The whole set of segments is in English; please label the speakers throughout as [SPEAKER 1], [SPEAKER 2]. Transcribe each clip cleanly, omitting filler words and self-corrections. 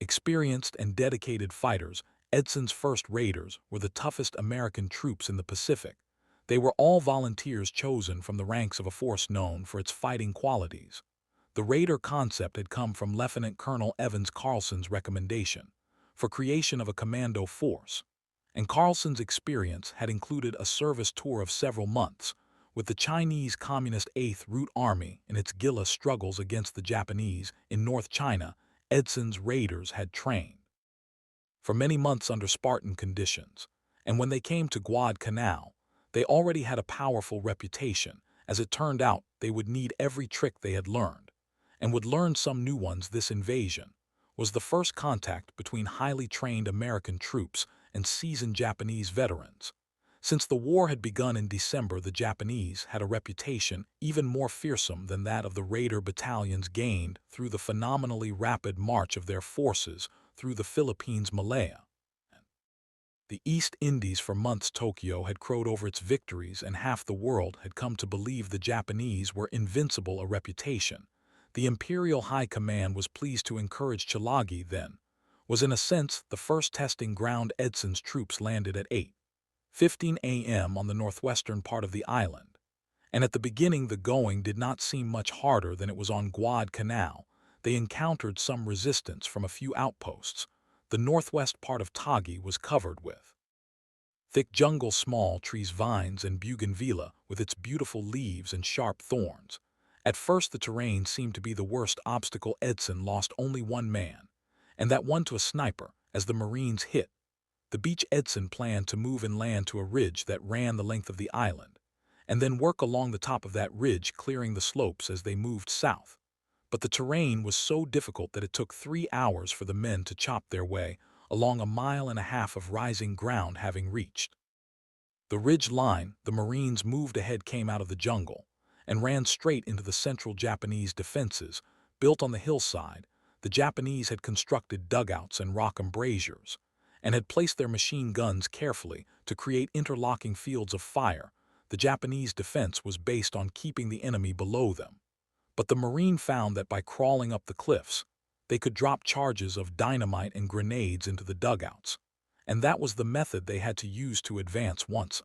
[SPEAKER 1] Experienced and dedicated fighters, Edson's first raiders were the toughest American troops in the Pacific. They were all volunteers chosen from the ranks of a force known for its fighting qualities. The raider concept had come from Lieutenant Colonel Evans Carlson's recommendation for creation of a commando force, and Carlson's experience had included a service tour of several months with the Chinese Communist Eighth Route Army in its guerrilla struggles against the Japanese in North China. Edson's raiders had trained for many months under Spartan conditions, and when they came to Guadalcanal, they already had a powerful reputation. As it turned out, they would need every trick they had learned, and would learn some new ones. This invasion was the first contact between highly trained American troops and seasoned Japanese veterans. Since the war had begun in December, the Japanese had a reputation even more fearsome than that of the raider battalions gained through the phenomenally rapid march of their forces through the Philippines, Malaya, the East Indies. For months Tokyo had crowed over its victories, and half the world had come to believe the Japanese were invincible. A reputation the Imperial High Command was pleased to encourage. Tulagi, then, was in a sense the first testing ground. Edson's troops landed at 8:15 a.m. on the northwestern part of the island, and at the beginning the going did not seem much harder than it was on Guadalcanal. They encountered some resistance from a few outposts. The northwest part of Tagi was covered with thick jungle, small trees, vines, and bougainvillea with its beautiful leaves and sharp thorns. At first the terrain seemed to be the worst obstacle. Edson lost only one man, and that one to a sniper, as the Marines hit the beach. Edson planned to move inland to a ridge that ran the length of the island, and then work along the top of that ridge, clearing the slopes as they moved south. But the terrain was so difficult that it took 3 hours for the men to chop their way along a 1.5 miles of rising ground. Having reached the ridge line, the Marines moved ahead, came out of the jungle, and ran straight into the central Japanese defenses built on the hillside. The Japanese had constructed dugouts and rock embrasures, and had placed their machine guns carefully to create interlocking fields of fire. The Japanese defense was based on keeping the enemy below them, but the Marine found that by crawling up the cliffs, they could drop charges of dynamite and grenades into the dugouts, and that was the method they had to use to advance. Once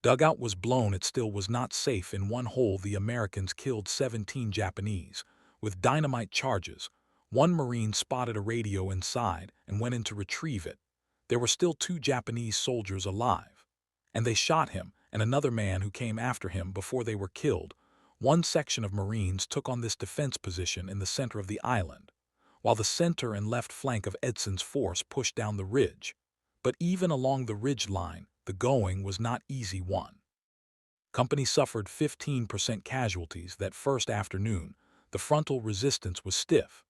[SPEAKER 1] dugout was blown, it still was not safe. In one hole the Americans killed 17 Japanese with dynamite charges. One Marine spotted a radio inside and went in to retrieve it. There were still 2 Japanese soldiers alive, and they shot him and another man who came after him before they were killed. One section of Marines took on this defense position in the center of the island, while the center and left flank of Edson's force pushed down the ridge. But even along the ridge line, the going was not easy. One company suffered 15% casualties that first afternoon. The frontal resistance was stiff,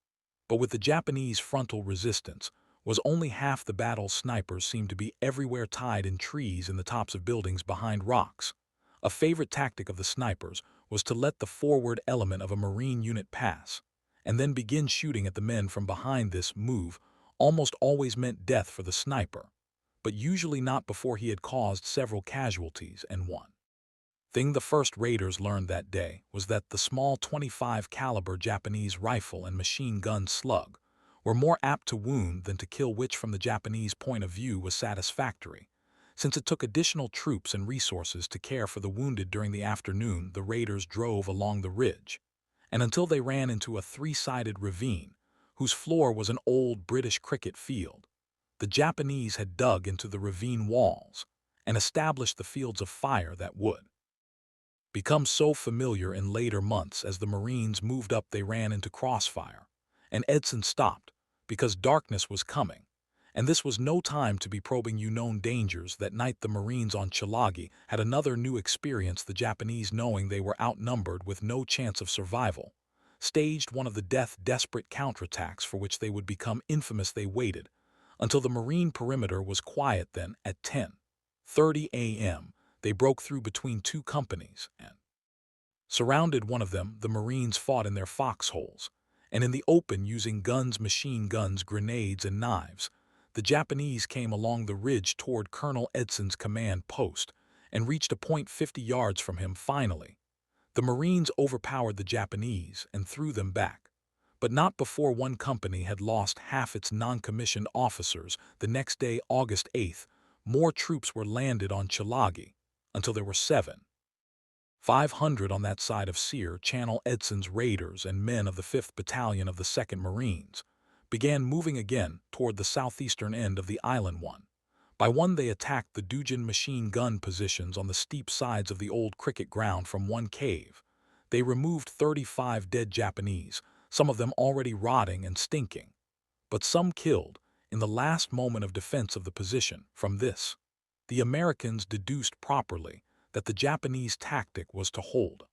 [SPEAKER 1] but with the Japanese frontal resistance was only half the battle. Snipers seemed to be everywhere, tied in trees, in the tops of buildings, behind rocks. A favorite tactic of the snipers was to let the forward element of a Marine unit pass, and then begin shooting at the men from behind. This move almost always meant death for the sniper, but usually not before he had caused several casualties. And one thing the first raiders learned that day was that the small 25 caliber Japanese rifle and machine gun slug were more apt to wound than to kill, which from the Japanese point of view was satisfactory, since it took additional troops and resources to care for the wounded. During the afternoon, the raiders drove along the ridge, and until they ran into a 3-sided ravine whose floor was an old British cricket field. The Japanese had dug into the ravine walls and established the fields of fire that would become so familiar in later months. As the Marines moved up, they ran into crossfire, and Edson stopped because darkness was coming, and this was no time to be probing unknown dangers. That night the Marines on Tulagi had another new experience. The Japanese, knowing they were outnumbered with no chance of survival, staged one of the desperate counterattacks for which they would become infamous. They waited until the Marine perimeter was quiet. Then, at 10:30 a.m., they broke through between 2 companies and surrounded one of them. The Marines fought in their foxholes and in the open, using guns, machine guns, grenades, and knives. The Japanese came along the ridge toward Colonel Edson's command post and reached a point 50 yards from him. Finally, the Marines overpowered the Japanese and threw them back, But not before one company had lost half its non-commissioned officers. The next day, August 8th, more troops were landed on Chilagi, until there were 500 on that side of Sear Channel. Edson's raiders and men of the 5th Battalion of the 2nd Marines began moving again toward the southeastern end of the island. One by one they attacked the Dujin machine gun positions on the steep sides of the old cricket ground. From one cave they removed 35 dead Japanese, some of them already rotting and stinking, but some killed in the last moment of defense of the position. From this, the Americans deduced properly that the Japanese tactic was to hold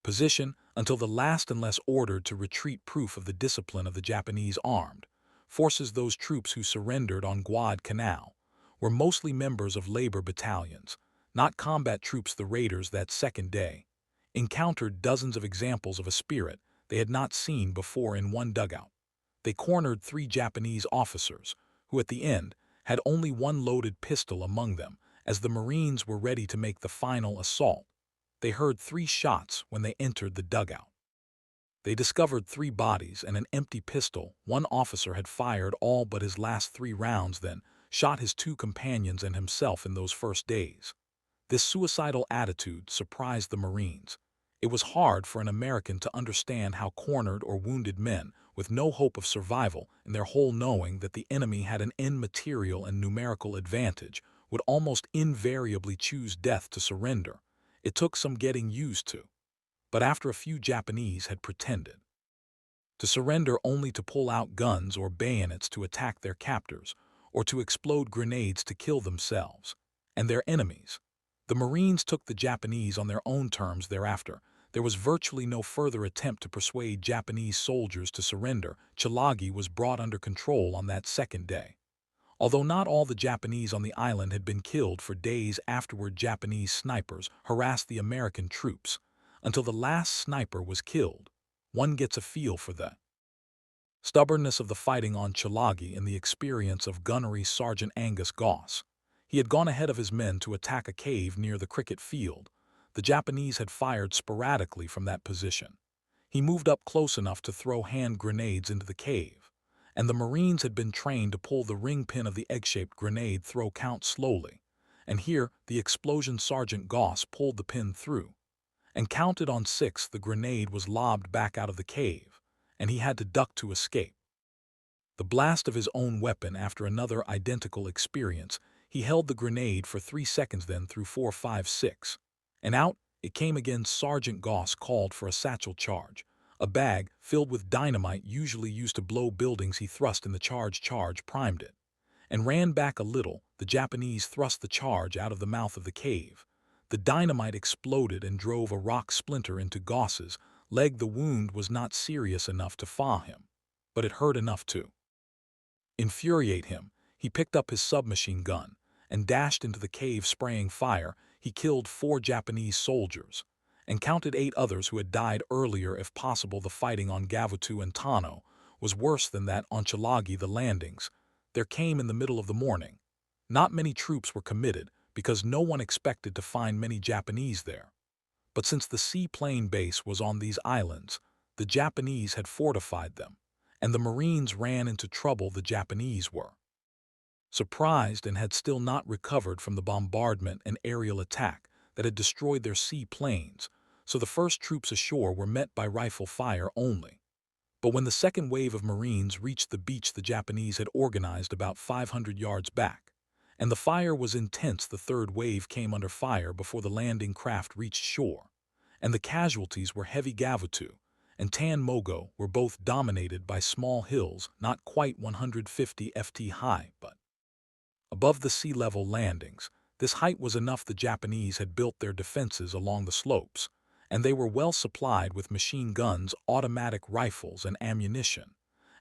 [SPEAKER 1] position until the last unless ordered to retreat. Proof of the discipline of the Japanese armed forces. Those troops who surrendered on Guadalcanal were mostly members of labor battalions, not combat troops. The raiders that second day encountered dozens of examples of a spirit they had not seen before. In one dugout, they cornered 3 Japanese officers, who at the end had only one loaded pistol among them. As the Marines were ready to make the final assault, they heard 3 shots when they entered the dugout. They discovered 3 bodies and an empty pistol. One officer had fired all but his last 3 rounds, then shot his 2 companions and himself in those first days. This suicidal attitude surprised the Marines. It was hard for an American to understand how cornered or wounded men, with no hope of survival in their whole, knowing that the enemy had an material and numerical advantage, would almost invariably choose death to surrender. It took some getting used to. But after a few Japanese had pretended to surrender only to pull out guns or bayonets to attack their captors, or to explode grenades to kill themselves and their enemies, the Marines took the Japanese on their own terms thereafter. There was virtually no further attempt to persuade Japanese soldiers to surrender. Chilagi was brought under control on that second day. Although not all the Japanese on the island had been killed, for days afterward Japanese snipers harassed the American troops until the last sniper was killed. One gets a feel for the stubbornness of the fighting on Chilagi in the experience of Gunnery Sergeant Angus Goss. He had gone ahead of his men to attack a cave near the cricket field. The Japanese had fired sporadically from that position. He moved up close enough to throw hand grenades into the cave, and the Marines had been trained to pull the ring pin of the egg-shaped grenade throw count slowly. And here the explosion. Sergeant Goss pulled the pin through and counted on 6. The grenade was lobbed back out of the cave, and he had to duck to escape the blast of his own weapon. After another identical experience, he held the grenade for 3 seconds, then threw 4, 5, 6, and out it came again. Sergeant Goss called for a satchel charge, a bag filled with dynamite usually used to blow buildings. He thrust in the charge, primed it, and ran back a little. The Japanese thrust the charge out of the mouth of the cave. The dynamite exploded and drove a rock splinter into Goss's leg. The wound was not serious enough to fa him, but it hurt enough to infuriate him. He picked up his submachine gun and dashed into the cave, spraying fire. He killed 4 Japanese soldiers and counted 8 others who had died earlier. If possible, the fighting on Gavutu and Tano was worse than that on Chilagi. The landings there came in the middle of the morning. Not many troops were committed because no one expected to find many Japanese there. But since the seaplane base was on these islands, the Japanese had fortified them, and the Marines ran into trouble. The Japanese were surprised and had still not recovered from the bombardment and aerial attack that had destroyed their seaplanes, so the first troops ashore were met by rifle fire only. But when the second wave of Marines reached the beach, the Japanese had organized about 500 yards back, and the fire was intense. The third wave came under fire before the landing craft reached shore, and the casualties were heavy. Gavutu and Tan Mogo were both dominated by small hills not quite 150 ft high, but above the sea level landings. This height was enough. The Japanese had built their defenses along the slopes, and they were well supplied with machine guns, automatic rifles, and ammunition.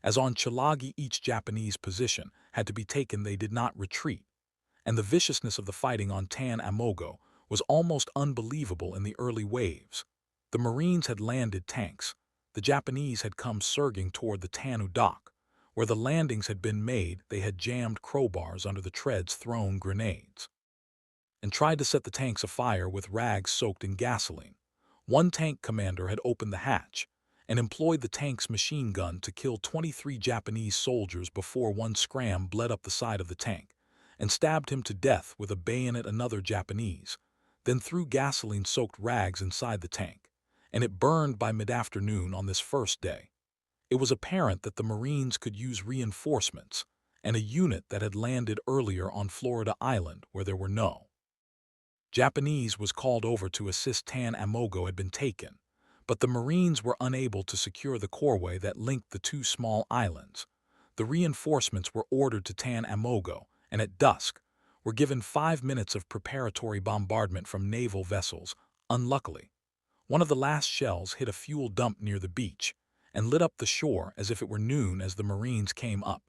[SPEAKER 1] As on Chilagi, each Japanese position had to be taken. They did not retreat, and the viciousness of the fighting on Tan Amogo was almost unbelievable in the early waves. The Marines had landed tanks. The Japanese had come surging toward the Tanu dock, where the landings had been made. They had jammed crowbars under the treads, thrown grenades, and tried to set the tanks afire with rags soaked in gasoline. One tank commander had opened the hatch and employed the tank's machine gun to kill 23 Japanese soldiers before one scram bled up the side of the tank, and stabbed him to death with a bayonet another Japanese, then threw gasoline-soaked rags inside the tank, and it burned by mid-afternoon on this first day. It was apparent that the Marines could use reinforcements, and a unit that had landed earlier on Florida Island where there were no Japanese was called over to assist. Tan Amogo had been taken, but the Marines were unable to secure the coreway that linked the two small islands. The reinforcements were ordered to Tan Amogo, and at dusk were given 5 minutes of preparatory bombardment from naval vessels. Unluckily, one of the last shells hit a fuel dump near the beach and lit up the shore as if it were noon as the Marines came up.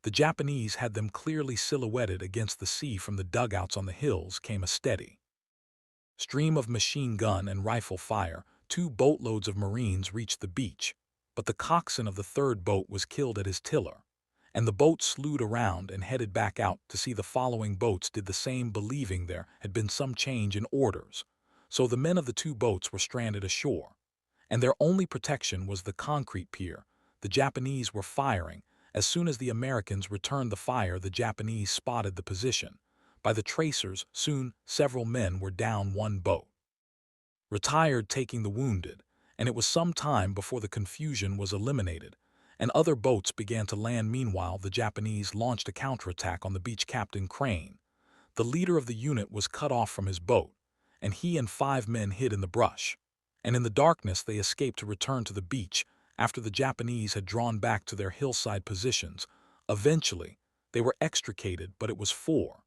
[SPEAKER 1] The Japanese had them clearly silhouetted against the sea. From the dugouts on the hills came a steady stream of machine gun and rifle fire. 2 boatloads of Marines reached the beach, but the coxswain of the third boat was killed at his tiller, and the boat slewed around and headed back out to see the following boats did the same, believing there had been some change in orders. So the men of the 2 boats were stranded ashore, and their only protection was the concrete pier. The Japanese were firing. As soon as the Americans returned the fire, the Japanese spotted the position by the tracers. Soon several men were down. One boat retired, taking the wounded, and it was some time before the confusion was eliminated, and other boats began to land. Meanwhile, the Japanese launched a counterattack on the beach. Captain Crane, the leader of the unit, was cut off from his boat, and he and 5 men hid in the brush, and in the darkness they escaped to return to the beach after the Japanese had drawn back to their hillside positions. Eventually, they were extricated, but it was 4:00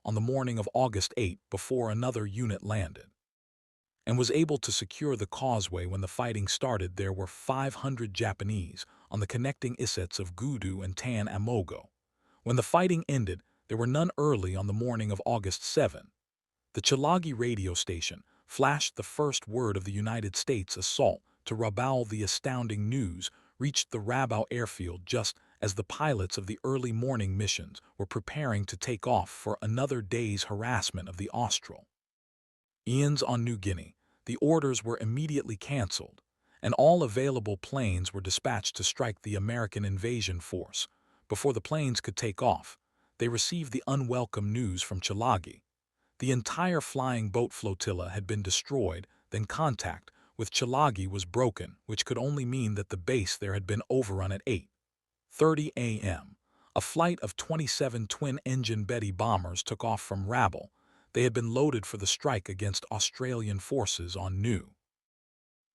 [SPEAKER 1] on the morning of August 8 before another unit landed and was able to secure the causeway. When the fighting started, there were 500 Japanese on the connecting isets of Gudu and Tan Amogo. When the fighting ended, there were none. Early on the morning of August 7, the Chalagi radio station flashed the first word of the United States assault to Rabaul. The astounding news reached the Rabaul airfield just as the pilots of the early morning missions were preparing to take off for another day's harassment of the Australians on New Guinea. The orders were immediately cancelled, and all available planes were dispatched to strike the American invasion force. Before the planes could take off, they received the unwelcome news from Chalagi. The entire flying boat flotilla had been destroyed. Then contact with Chalagi was broken, which could only mean that the base there had been overrun. At 8:30 a.m., a flight of 27 twin-engine Betty bombers took off from Rabaul. They had been loaded for the strike against Australian forces on New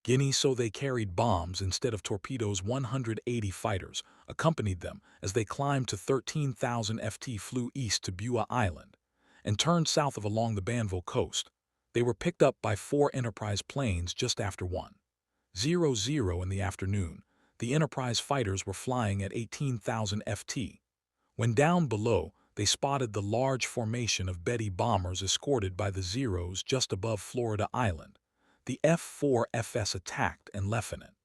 [SPEAKER 1] Guinea, so they carried bombs instead of torpedoes. 180 fighters accompanied them as they climbed to 13,000 ft, flew east to Bua Island, and turned south along the Banville coast. They were picked up by 4 Enterprise planes just after 1:00 in the afternoon. The Enterprise fighters were flying at 18,000 ft. When down below, they spotted the large formation of Betty bombers escorted by the Zeros just above Florida Island. The F-4FS attacked, and Lieutenant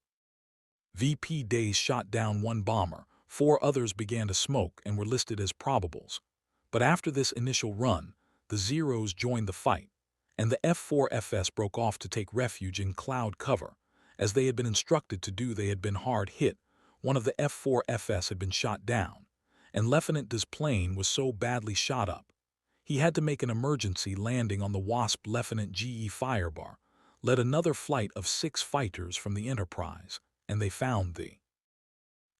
[SPEAKER 1] VP Days shot down 1 bomber. 4 others began to smoke and were listed as probables. But after this initial run, the Zeros joined the fight, and the F-4FS broke off to take refuge in cloud cover. As they had been instructed to do, they had been hard hit. One of the F-4FS had been shot down, and Lieutenant Days' plane was so badly shot up, he had to make an emergency landing on the Wasp. Lieutenant G.E. Firebar led another flight of 6 fighters from the Enterprise, and they found the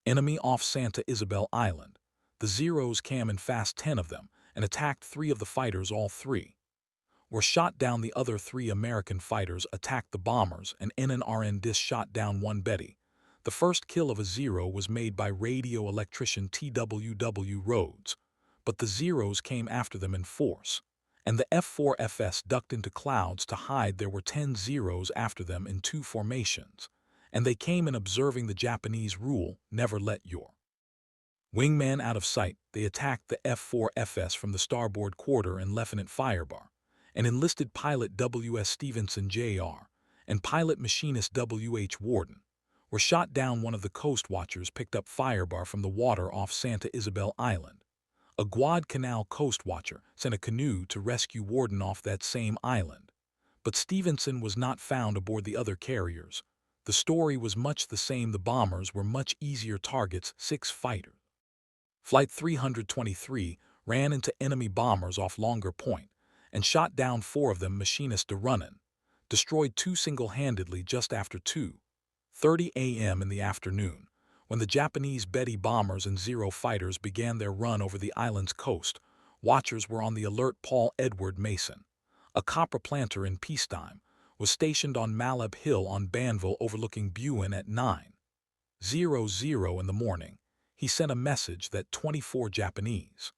[SPEAKER 1] enemy off Santa Isabel Island. The Zeros came in fast, 10 of them, and attacked 3 of the fighters. All 3 were shot down. The other 3 American fighters attacked the bombers, and NNRN Dis shot down 1 Betty. The first kill of a Zero was made by radio electrician TWW Rhodes, but the Zeros came after them in force, and the F-4FS ducked into clouds to hide. There were 10 Zeros after them in 2 formations, and they came in observing the Japanese rule, never let your wingman out of sight. They attacked the F-4FS from the starboard quarter, and Lieutenant Firebar and enlisted pilot W.S. Stevenson Jr. and pilot machinist W.H. Warden were shot down. One of the coast watchers picked up Firebar from the water off Santa Isabel Island. A Guadalcanal coast watcher sent a canoe to rescue Warden off that same island, but Stevenson was not found aboard the other carriers. The story was much the same. The bombers were much easier targets. 6 fighters. Flight 323 ran into enemy bombers off Longer Point and shot down 4 of them. Machinist Doolittle destroyed 2 single-handedly just after 2:30 a.m. in the afternoon, when the Japanese Betty bombers and Zero fighters began their run over the island's coast. Watchers were on the alert. Paul Edward Mason, a copper planter in peacetime, was stationed on Malab Hill on Banville overlooking Buin at 9:00 in the morning. He sent a message that 24 Japanese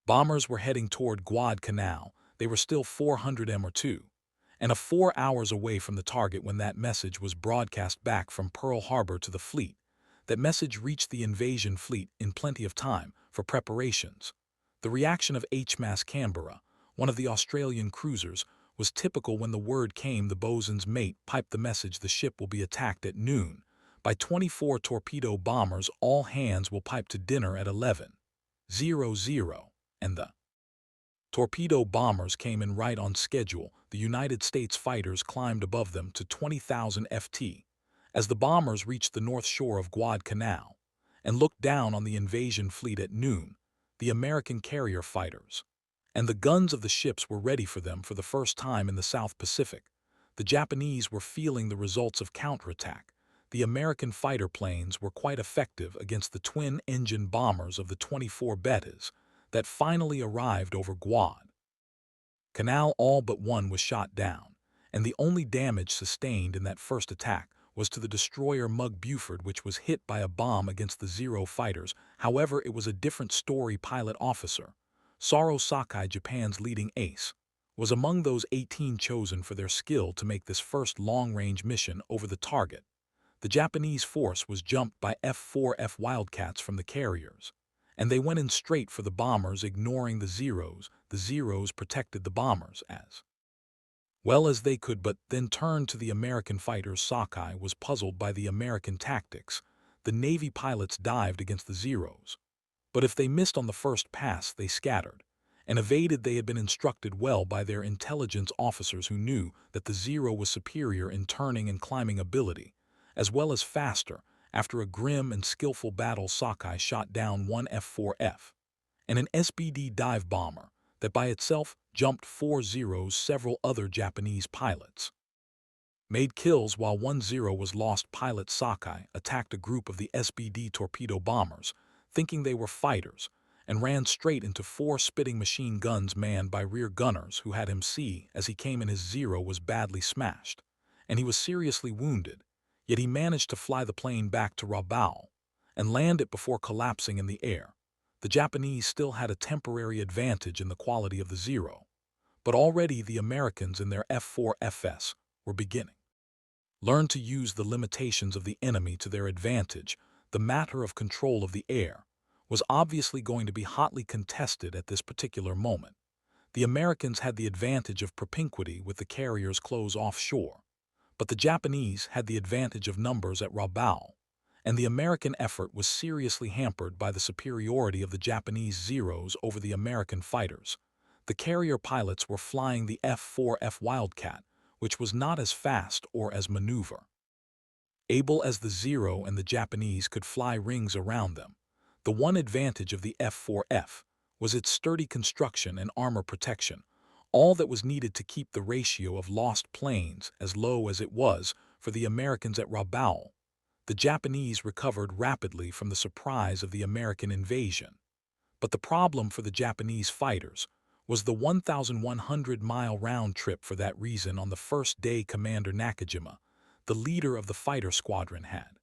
[SPEAKER 1] bombers were heading toward Guadalcanal. They were still 400 m or 2.5 hours away from the target when that message was broadcast back from Pearl Harbor to the fleet. That message reached the invasion fleet in plenty of time for preparations. The reaction of HMAS Canberra, one of the Australian cruisers, was typical. When the word came, the bosun's mate piped the message: the ship will be attacked at noon by 24 torpedo bombers. All hands will pipe to dinner at 11:00, and the torpedo bombers came in right on schedule. The United States fighters climbed above them to 20,000 ft. As the bombers reached the north shore of Guadalcanal and looked down on the invasion fleet at noon, the American carrier fighters and the guns of the ships were ready for them. For the first time in the South Pacific, the Japanese were feeling the results of counterattack. The American fighter planes were quite effective against the twin-engine bombers of the 24 Betas that finally arrived over Guadalcanal. All but one was shot down, and the only damage sustained in that first attack was to the destroyer Mug Buford, which was hit by a bomb against the Zero fighters. However, it was a different story. Pilot officer Saro Sakai, Japan's leading ace, was among those 18 chosen for their skill to make this first long-range mission over the target. The Japanese force was jumped by F-4F Wildcats from the carriers, and they went in straight for the bombers, ignoring the Zeros. The Zeros protected the bombers as well as they could, but then turned to the American fighters. Sakai was puzzled by the American tactics. The Navy pilots dived against the Zeros, but if they missed on the first pass, they scattered and evaded. They had been instructed well by their intelligence officers, who knew that the Zero was superior in turning and climbing ability, as well as faster. After a grim and skillful battle, Sakai shot down 1 F-4F and an SBD dive bomber that by itself jumped 4 Zeros. Several other Japanese pilots made kills while 1 Zero was lost. Pilot Sakai attacked a group of the SBD torpedo bombers, thinking they were fighters, and ran straight into 4 spitting machine guns manned by rear gunners who had him see as he came in. His Zero was badly smashed, and he was seriously wounded, yet he managed to fly the plane back to Rabaul and land it before collapsing in the air. The Japanese still had a temporary advantage in the quality of the Zero, but already the Americans in their F-4FS were beginning learn to use the limitations of the enemy to their advantage. The matter of control of the air was obviously going to be hotly contested at this particular moment. The Americans had the advantage of propinquity with the carriers close offshore, but the Japanese had the advantage of numbers at Rabaul, and the American effort was seriously hampered by the superiority of the Japanese Zeros over the American fighters. The carrier pilots were flying the F-4F Wildcat, which was not as fast or as maneuver able as the Zero, and the Japanese could fly rings around them. The one advantage of the F-4F was its sturdy construction and armor protection, all that was needed to keep the ratio of lost planes as low as it was. For the Americans at Rabaul, the Japanese recovered rapidly from the surprise of the American invasion. But the problem for the Japanese fighters was the 1,100-mile round trip. For that reason, on the first day, Commander Nakajima, the leader of the fighter squadron, had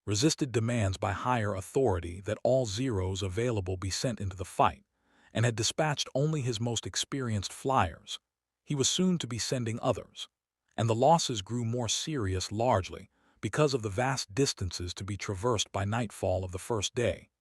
[SPEAKER 1] resisted demands by higher authority that all Zeros available be sent into the fight, and had dispatched only his most experienced flyers. He was soon to be sending others, and the losses grew more serious, largely because of the vast distances to be traversed by nightfall of the first day.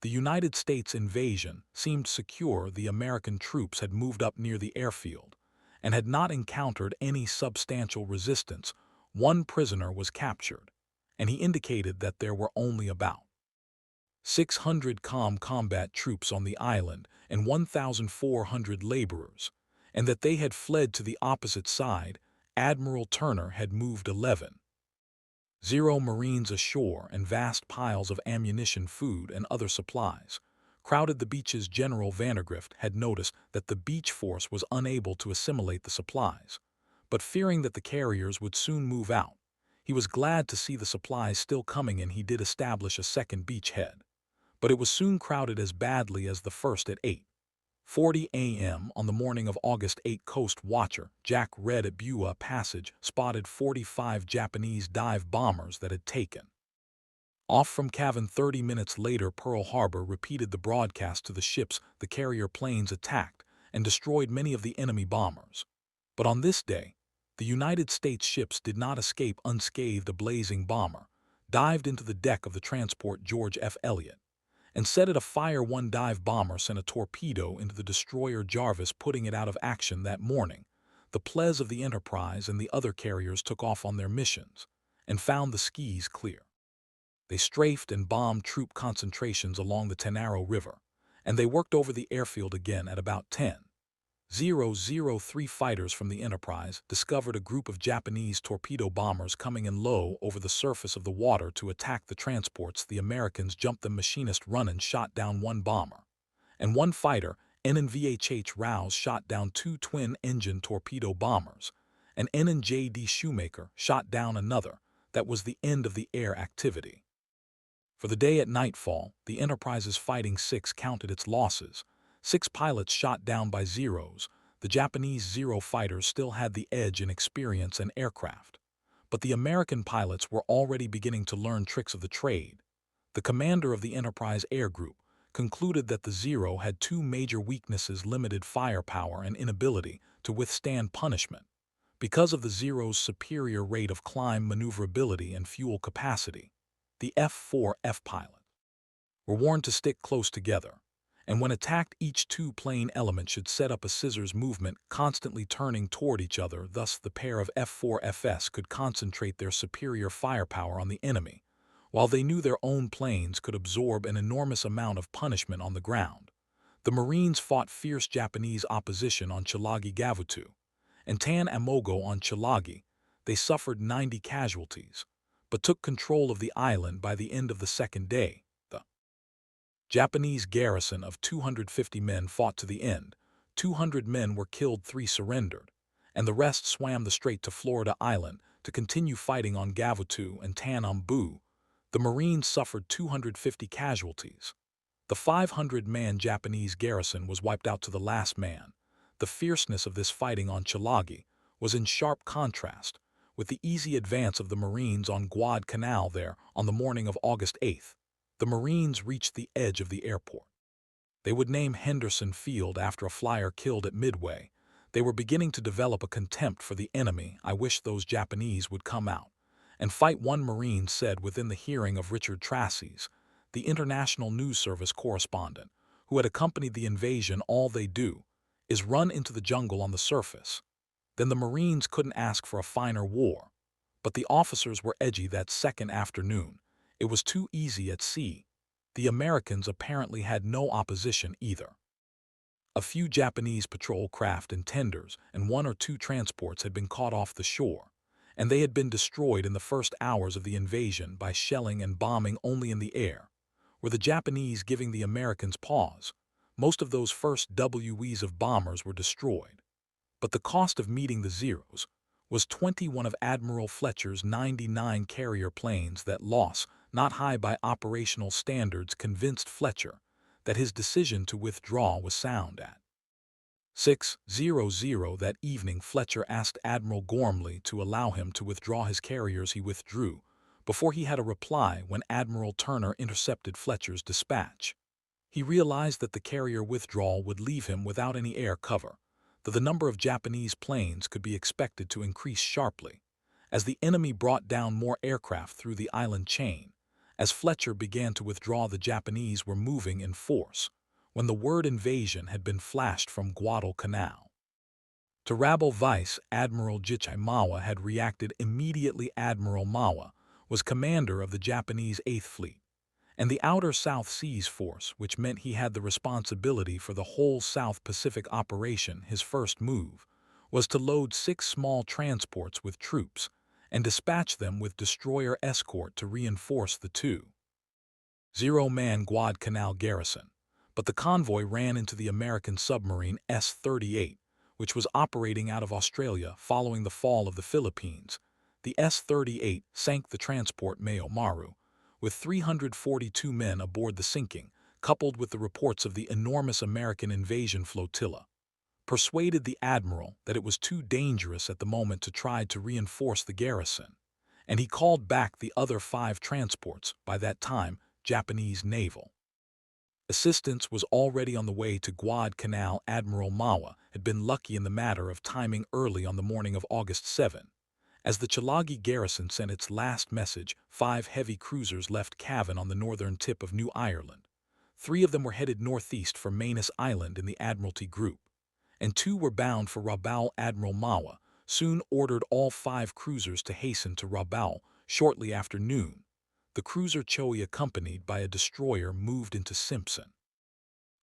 [SPEAKER 1] The United States invasion seemed secure. The American troops had moved up near the airfield and had not encountered any substantial resistance. 1 prisoner was captured, and he indicated that there were only about 600 combat troops on the island and 1,400 laborers, and that they had fled to the opposite side. Admiral Turner had moved 11 Zero Marines ashore and vast piles of ammunition, food, and other supplies crowded the beaches. General Vandergrift had noticed that the beach force was unable to assimilate the supplies, but fearing that the carriers would soon move out, he was glad to see the supplies still coming in. He did establish a second beachhead, but it was soon crowded as badly as the first. At 8:40 a.m. on the morning of August 8, Coast Watcher Jack Red at WWII Passage spotted 45 Japanese dive bombers that had taken off from Cavan. 30 minutes later, Pearl Harbor repeated the broadcast to the ships. The carrier planes attacked and destroyed many of the enemy bombers. But on this day, the United States ships did not escape unscathed. A blazing bomber dived into the deck of the transport George F. Elliott and set it afire. One dive bomber sent a torpedo into the destroyer Jarvis, putting it out of action. That morning, the Ples of the Enterprise and the other carriers took off on their missions and found the skies clear. They strafed and bombed troop concentrations along the Tanaro River, and they worked over the airfield again. At about 10:03, fighters from the Enterprise discovered a group of Japanese torpedo bombers coming in low over the surface of the water to attack the transports. The Americans jumped them. Machinist Runnin shot down one bomber, and one fighter, NNVHH Rouse, shot down two twin-engine torpedo bombers, and NNJD Shoemaker shot down another. That was the end of the air activity. For the day, at nightfall, the Enterprise's Fighting Six counted its losses. 6 pilots shot down by Zeros. The Japanese Zero fighters still had the edge in experience and aircraft, but the American pilots were already beginning to learn tricks of the trade. The commander of the Enterprise Air Group concluded that the Zero had two major weaknesses: limited firepower and inability to withstand punishment. Because of the Zero's superior rate of climb, maneuverability, and fuel capacity, the F-4F pilots were warned to stick close together, and when attacked, each two-plane element should set up a scissors movement, constantly turning toward each other. Thus, the pair of F-4Fs could concentrate their superior firepower on the enemy, while they knew their own planes could absorb an enormous amount of punishment on the ground. The Marines fought fierce Japanese opposition on Chalagi Gavutu and Tan Amogo. On Chalagi, they suffered 90 casualties, but took control of the island by the end of the second day. The Japanese garrison of 250 men fought to the end. 200 men were killed, 3 surrendered, and the rest swam the strait to Florida Island to continue fighting on Gavutu and Tan Ambu. The Marines suffered 250 casualties. The 500-man Japanese garrison was wiped out to the last man. The fierceness of this fighting on Chalagi was in sharp contrast with the easy advance of the Marines on Guadalcanal. There, on the morning of August 8th, the Marines reached the edge of the airport. They would name Henderson Field after a flyer killed at Midway. They were beginning to develop a contempt for the enemy. "I wish those Japanese would come out and fight," one Marine said within the hearing of Richard Tracy's, the International News Service correspondent, who had accompanied the invasion. "All they do is run into the jungle on the surface." Then the Marines couldn't ask for a finer war. But the officers were edgy that second afternoon. It was too easy at sea. The Americans apparently had no opposition either. A few Japanese patrol craft and tenders and 1 or 2 transports had been caught off the shore, and they had been destroyed in the first hours of the invasion by shelling and bombing only in the air. Were the Japanese giving the Americans pause? Most of those first WWIIs of bombers were destroyed. But the cost of meeting the Zeros was 21 of Admiral Fletcher's 99 carrier planes. That loss, not high by operational standards, convinced Fletcher that his decision to withdraw was sound. At 6:00 that evening, Fletcher asked Admiral Gormley to allow him to withdraw his carriers. He withdrew before he had a reply when Admiral Turner intercepted Fletcher's dispatch. He realized that the carrier withdrawal would leave him without any air cover, though the number of Japanese planes could be expected to increase sharply as the enemy brought down more aircraft through the island chain. As Fletcher began to withdraw, the Japanese were moving in force when the word invasion had been flashed from Guadalcanal. To rabble Vice Admiral Jichai Mawa had reacted immediately. Admiral Mawa was commander of the Japanese 8th Fleet and the Outer South Seas Force, which meant he had the responsibility for the whole South Pacific operation. His first move was to load 6 small transports with troops and dispatched them with destroyer escort to reinforce the 2-0-man Guadalcanal garrison. But the convoy ran into the American submarine S-38, which was operating out of Australia following the fall of the Philippines. The S-38 sank the transport Mayo Maru, with 342 men aboard the sinking, coupled with the reports of the enormous American invasion flotilla, persuaded the admiral that it was too dangerous at the moment to try to reinforce the garrison, and he called back the other 5 transports, by that time Japanese naval. Assistance was already on the way to Guadalcanal. Admiral Mawa had been lucky in the matter of timing early on the morning of August 7. As the Chalagi garrison sent its last message, 5 heavy cruisers left Cavan on the northern tip of New Ireland. 3 of them were headed northeast for Manus Island in the Admiralty Group, and 2 were bound for Rabaul. Admiral Mawa soon ordered all 5 cruisers to hasten to Rabaul shortly after noon. The cruiser Choi, accompanied by a destroyer, moved into Simpson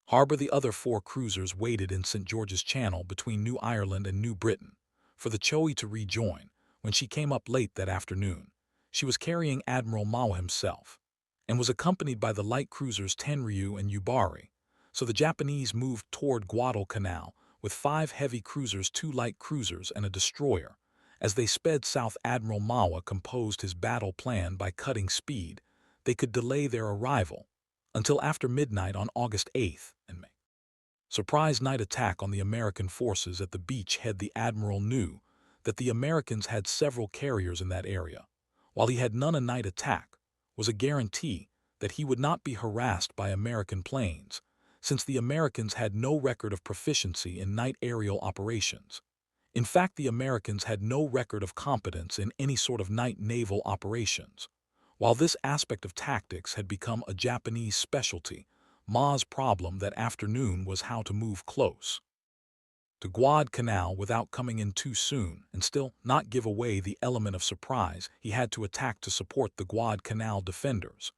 [SPEAKER 1] Harbor. The other 4 cruisers waited in St. George's Channel between New Ireland and New Britain for the Choi to rejoin. When she came up late that afternoon, she was carrying Admiral Mawa himself, and was accompanied by the light cruisers Tenryu and Yubari. So the Japanese moved toward Guadalcanal with 5 heavy cruisers, 2 light cruisers, and a destroyer. As they sped south, Admiral Mawa composed his battle plan by cutting speed. They could delay their arrival until after midnight on August 8 and May. Surprise night attack on the American forces at the beachhead. The admiral knew that the Americans had several carriers in that area. While he had none, a night attack was a guarantee that he would not be harassed by American planes, since the Americans had no record of proficiency in night aerial operations. In fact, the Americans had no record of competence in any sort of night naval operations. While this aspect of tactics had become a Japanese specialty, Ma's problem that afternoon was how to move close to Guadalcanal without coming in too soon and still not give away the element of surprise. He had to attack to support the Guadalcanal defenders.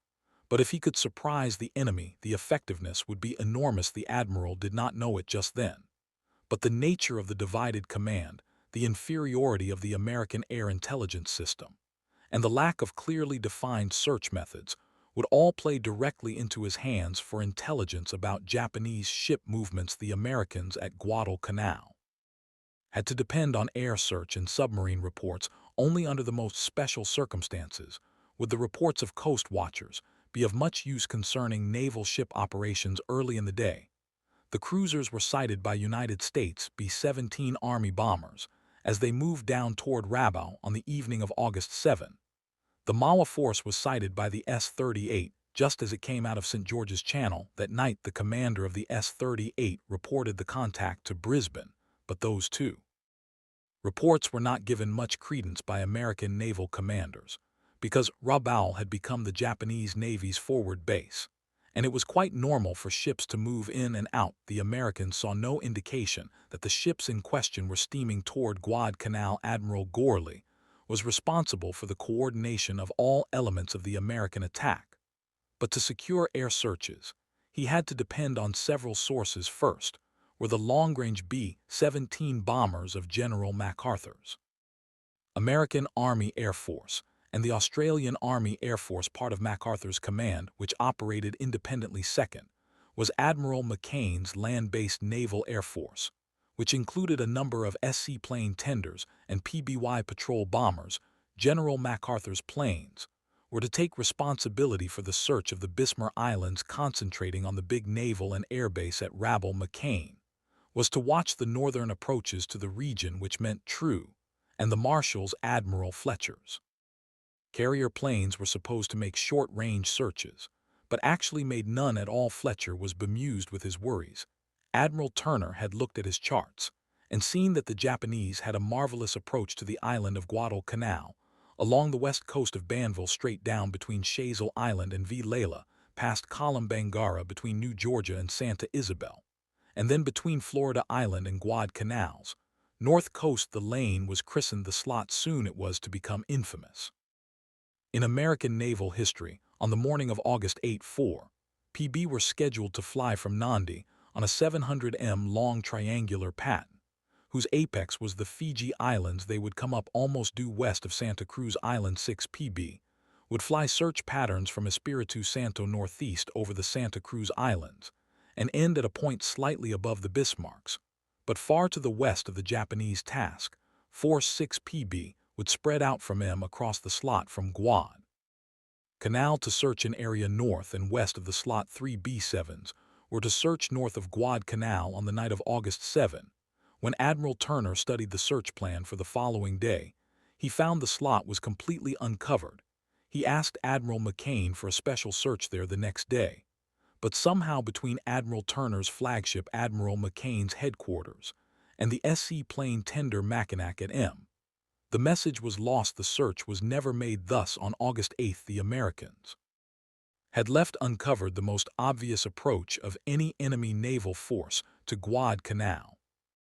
[SPEAKER 1] But if he could surprise the enemy, the effectiveness would be enormous. The admiral did not know it just then, but the nature of the divided command, the inferiority of the American air intelligence system, and the lack of clearly defined search methods would all play directly into his hands for intelligence about Japanese ship movements. The Americans at Guadalcanal had to depend on air search and submarine reports only under the most special circumstances. Would the reports of coast watchers be of much use concerning naval ship operations early in the day? The cruisers were sighted by United States B-17 Army bombers as they moved down toward Rabaul on the evening of August 7. The Mawa force was sighted by the S-38 just as it came out of St. George's Channel. That night, the commander of the S-38 reported the contact to Brisbane, but those 2 reports were not given much credence by American naval commanders, because Rabaul had become the Japanese Navy's forward base, and it was quite normal for ships to move in and out. The Americans saw no indication that the ships in question were steaming toward Guadalcanal. Admiral Gorley was responsible for the coordination of all elements of the American attack. But to secure air searches, he had to depend on several sources. First were the long-range B-17 bombers of General MacArthur's American Army Air Force and the Australian Army Air Force, part of MacArthur's command, which operated independently. Second was Admiral McCain's land-based Naval Air Force, which included a number of SC-plane tenders and PBY patrol bombers. General MacArthur's planes were to take responsibility for the search of the Bismarck Islands, concentrating on the big naval and airbase at Rabaul. McCain was to watch the northern approaches to the region, which meant True and the Marshal's Admiral Fletcher's carrier planes were supposed to make short-range searches, but actually made none at all. Fletcher was bemused with his worries. Admiral Turner had looked at his charts and seen that the Japanese had a marvelous approach to the island of Guadalcanal, along the west coast of Banville, straight down between Chazel Island and Villela, past Columbangara between New Georgia and Santa Isabel, and then between Florida Island and Guadalcanal's north coast. The lane was christened the Slot. Soon it was to become infamous in American naval history. On the morning of August 8, 4 PB were scheduled to fly from Nandi on a 700 m long triangular pattern, whose apex was the Fiji Islands. They would come up almost due west of Santa Cruz Island 6 PB, would fly search patterns from Espiritu Santo northeast over the Santa Cruz Islands, and end at a point slightly above the Bismarcks, but far to the west of the Japanese task. Force 6 PB would spread out from M across the slot from Guadalcanal to search an area north and west of the slot 3B7s, or to search north of Guadalcanal on the night of August 7. When Admiral Turner studied the search plan for the following day, he found the slot was completely uncovered. He asked Admiral McCain for a special search there the next day, but somehow between Admiral Turner's flagship Admiral McCain's headquarters and the SC plane tender Mackinac at M, the message was lost. The search was never made. Thus, on August 8, the Americans had left uncovered the most obvious approach of any enemy naval force to Guadalcanal.